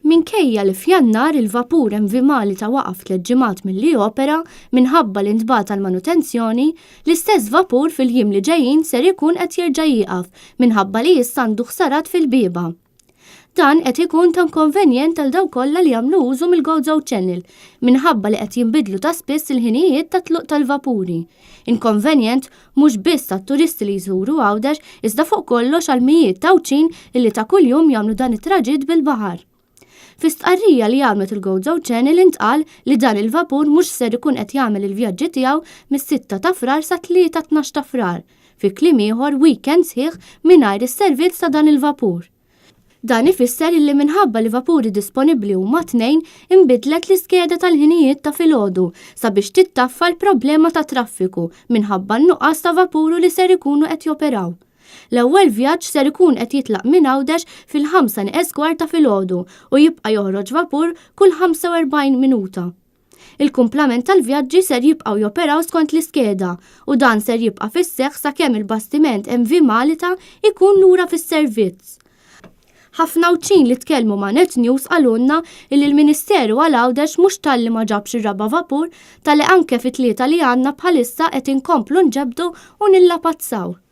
Minkejja li f'Jannar il-vapur MV Malta waqaf 3 ġimgħat milli opera minħabba li ntbagħat għall-manutenzjoni, l-istess vapur fil-jiem li ġejjin ser ikun qed jerġa' jieqaf minħabba li issa għandu ħsarat fil-bieba. Dan qed ikun ta' inkonvenjent għal dawk kollha li jagħmlu użu mill-Go Channel minħabba li qed jinbidlu ta' spiss il-ħinijiet ta' tluq tal-vapuri. Inkonvenjent mhux biss tat-turisti li jżuru Għawdex iżda fuq kollox għal mijiet ta' wċin illi ta' kuljum jagħmlu dan it-traġitt bil-baħar. Fi stqarrija li għamlet il-Go Channel intqal li dan il-vapur mhux ser ikun qed jagħmel il-vjaġġi tiegħu mis-6 ta' frar sa 3-12 ta' frar, fi kliem ieħor weekend sħiħ mingħajr is-servizz ta' dan il-vapur. Dan ifisser li minħabba li vapuri disponibbli huma 2 inbidlet l-iskeda tal-ħinijiet ta' filgħodu sabiex tittaffa l-problema ta' traffiku minħabba n-nuqqas ta' vapuru li ser ikunu qed joperaw. L-ewwel vjaġġ ser ikun qed jitlaq minn Għawdex fil-5:15 ta' filgħodu u jibqa' joħroġ vapur kull 45 minuta. Il-kumplament tal-vjaġġi ser jibqgħu joperaw skont l-iskeda u dan ser jibqa' fis-seħħ sakemm il-bastiment MV Malta ikun lura fis-servizz. Ħafna wċin li tkellmu ma' Net News qalulna li l-Ministeru għal Għawdex mhux talli ma ġabx ir-raba' vapur talli anke fit-3 li għandna bħalissa qed inkomplu nġebdu u nillapazzaw.